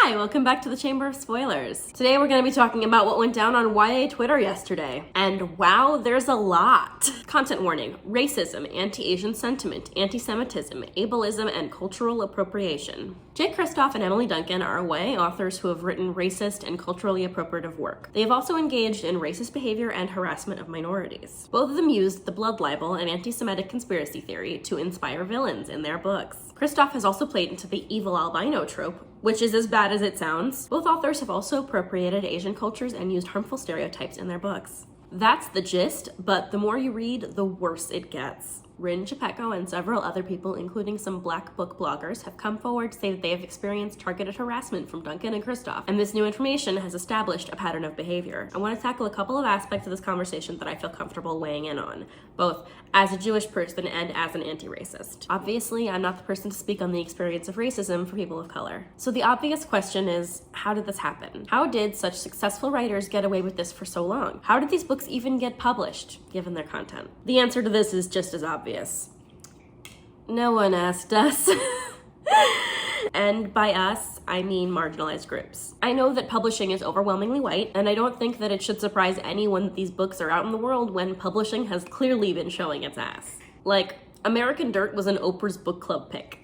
Hi, welcome back to the Chamber of Spoilers. Today we're going to be talking about what went down on YA Twitter yesterday. And wow, there's a lot. Content warning: racism, anti-Asian sentiment, anti-Semitism, ableism, and cultural appropriation. Jake Kristoff and Emily Duncan are YA authors who have written racist and culturally appropriative work. They have also engaged in racist behavior and harassment of minorities. Both of them used the blood libel and anti-Semitic conspiracy theory to inspire villains in their books. Kristoff has also played into the evil albino trope, which is as bad as it sounds. Both authors have also appropriated Asian cultures and used harmful stereotypes in their books. That's the gist, but the more you read, the worse it gets. Rin Chapeko and several other people, including some Black book bloggers, have come forward to say that they have experienced targeted harassment from Duncan and Kristoff, and this new information has established a pattern of behavior. I want to tackle a couple of aspects of this conversation that I feel comfortable weighing in on, both as a Jewish person and as an anti-racist. Obviously, I'm not the person to speak on the experience of racism for people of color. So the obvious question is, how did this happen? How did such successful writers get away with this for so long? How did these books even get published, given their content? The answer to this is just as obvious. No one asked us. And by us, I mean marginalized groups. I know that publishing is overwhelmingly white, and I don't think that it should surprise anyone that these books are out in the world when publishing has clearly been showing its ass. Like, American Dirt was an Oprah's book club pick.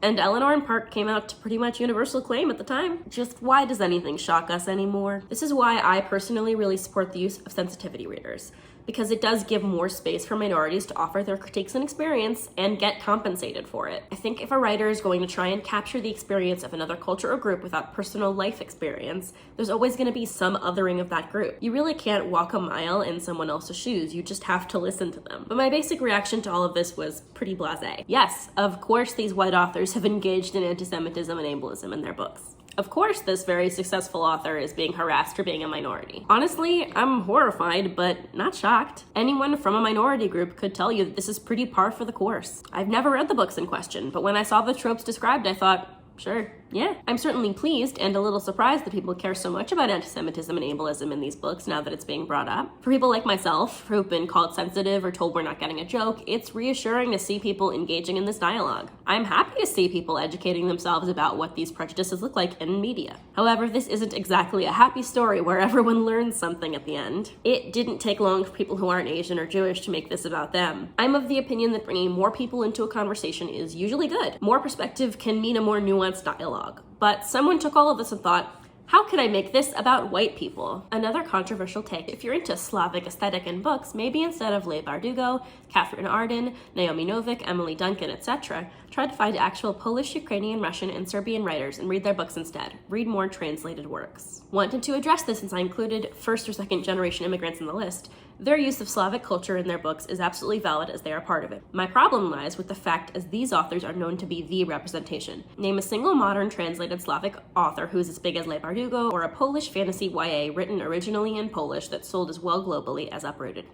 And Eleanor and Park came out to pretty much universal acclaim at the time. Just why does anything shock us anymore? This is why I personally really support the use of sensitivity readers, because it does give more space for minorities to offer their critiques and experience and get compensated for it. I think if a writer is going to try and capture the experience of another culture or group without personal life experience, there's always going to be some othering of that group. You really can't walk a mile in someone else's shoes, you just have to listen to them. But my basic reaction to all of this was pretty blasé. Yes, of course these white authors have engaged in anti-Semitism and ableism in their books. Of course, this very successful author is being harassed for being a minority. Honestly, I'm horrified, but not shocked. Anyone from a minority group could tell you that this is pretty par for the course. I've never read the books in question, but when I saw the tropes described, I thought, sure, yeah. I'm certainly pleased and a little surprised that people care so much about anti-Semitism and ableism in these books now that it's being brought up. For people like myself, who've been called sensitive or told we're not getting a joke, it's reassuring to see people engaging in this dialogue. I'm happy to see people educating themselves about what these prejudices look like in media. However, this isn't exactly a happy story where everyone learns something at the end. It didn't take long for people who aren't Asian or Jewish to make this about them. I'm of the opinion that bringing more people into a conversation is usually good. More perspective can mean a more nuanced dialogue. But someone took all of this and thought, how could I make this about white people? Another controversial take: if you're into Slavic aesthetic in books, maybe instead of Leigh Bardugo, Catherine Arden, Naomi Novik, Emily Duncan, etc., try to find actual Polish, Ukrainian, Russian, and Serbian writers and read their books instead. Read more translated works. Wanted to address this since I included first or second generation immigrants in the list. Their use of Slavic culture in their books is absolutely valid as they are part of it. My problem lies with the fact as these authors are known to be the representation. Name a single modern translated Slavic author who's as big as Leigh Bardugo, or a Polish fantasy YA written originally in Polish that sold as well globally as Uprooted.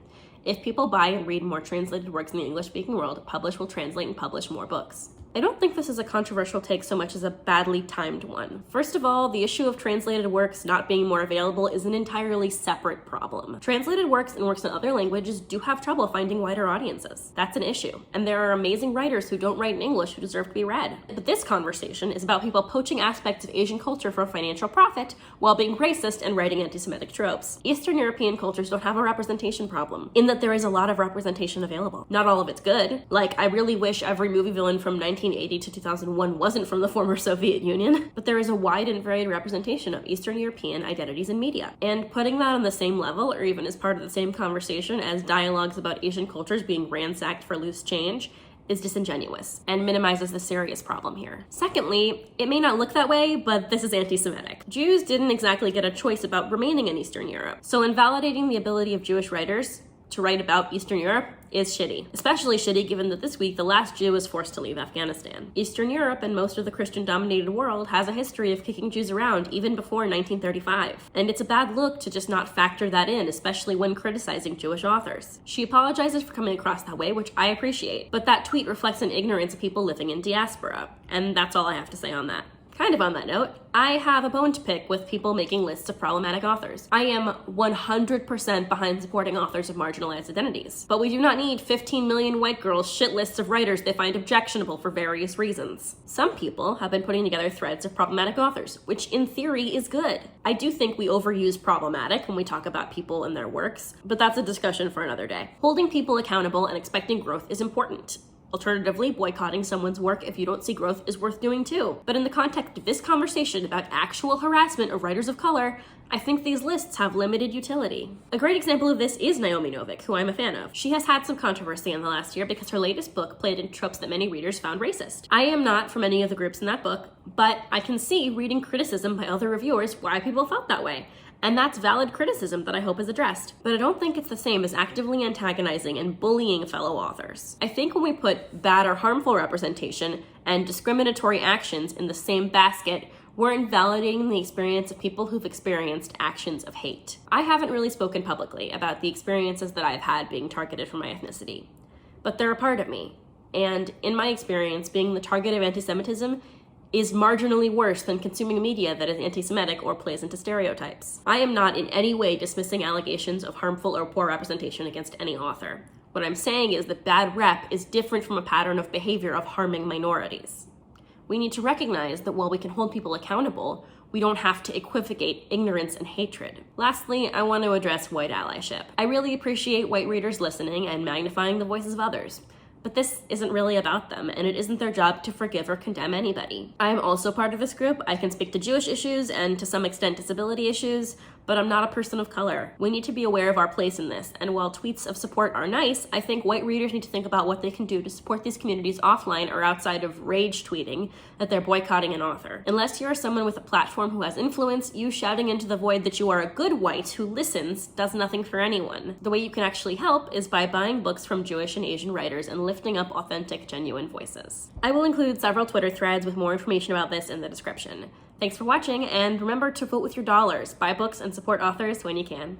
If people buy and read more translated works in the English-speaking world, Publish will translate and publish more books. I don't think this is a controversial take so much as a badly timed one. First of all, the issue of translated works not being more available is an entirely separate problem. Translated works and works in other languages do have trouble finding wider audiences. That's an issue. And there are amazing writers who don't write in English who deserve to be read. But this conversation is about people poaching aspects of Asian culture for financial profit while being racist and writing anti-Semitic tropes. Eastern European cultures don't have a representation problem, in that there is a lot of representation available. Not all of it's good. Like, I really wish every movie villain from 1980 to 2001 wasn't from the former Soviet Union, but there is a wide and varied representation of Eastern European identities in media. And putting that on the same level, or even as part of the same conversation as dialogues about Asian cultures being ransacked for loose change, is disingenuous and minimizes the serious problem here. Secondly, it may not look that way, but this is anti-Semitic. Jews didn't exactly get a choice about remaining in Eastern Europe, so invalidating the ability of Jewish writers to write about Eastern Europe is shitty. Especially shitty given that this week the last Jew was forced to leave Afghanistan. Eastern Europe and most of the Christian-dominated world has a history of kicking Jews around even before 1935. And it's a bad look to just not factor that in, especially when criticizing Jewish authors. She apologizes for coming across that way, which I appreciate, but that tweet reflects an ignorance of people living in diaspora. And that's all I have to say on that. Kind of on that note, I have a bone to pick with people making lists of problematic authors. I am 100% behind supporting authors of marginalized identities, but we do not need 15 million white girls shit lists of writers they find objectionable for various reasons. Some people have been putting together threads of problematic authors, which in theory is good. I do think we overuse problematic when we talk about people and their works, but that's a discussion for another day. Holding people accountable and expecting growth is important. Alternatively, boycotting someone's work if you don't see growth is worth doing too. But in the context of this conversation about actual harassment of writers of color, I think these lists have limited utility. A great example of this is Naomi Novik, who I'm a fan of. She has had some controversy in the last year because her latest book played in tropes that many readers found racist. I am not from any of the groups in that book, but I can see reading criticism by other reviewers why people felt that way. And that's valid criticism that I hope is addressed. But I don't think it's the same as actively antagonizing and bullying fellow authors. I think when we put bad or harmful representation and discriminatory actions in the same basket, we're invalidating the experience of people who've experienced actions of hate. I haven't really spoken publicly about the experiences that I've had being targeted for my ethnicity, but they're a part of me. And in my experience, being the target of anti-Semitism is marginally worse than consuming media that is anti-Semitic or plays into stereotypes. I am not in any way dismissing allegations of harmful or poor representation against any author. What I'm saying is that bad rep is different from a pattern of behavior of harming minorities. We need to recognize that while we can hold people accountable, we don't have to equivocate ignorance and hatred. Lastly, I want to address white allyship. I really appreciate white readers listening and magnifying the voices of others. But this isn't really about them, and it isn't their job to forgive or condemn anybody. I am also part of this group. I can speak to Jewish issues and to some extent disability issues, but I'm not a person of color. We need to be aware of our place in this, and while tweets of support are nice, I think white readers need to think about what they can do to support these communities offline or outside of rage tweeting that they're boycotting an author. Unless you're someone with a platform who has influence, you shouting into the void that you are a good white who listens does nothing for anyone. The way you can actually help is by buying books from Jewish and Asian writers and lifting up authentic, genuine voices. I will include several Twitter threads with more information about this in the description. Thanks for watching, and remember to vote with your dollars. Buy books and support authors when you can.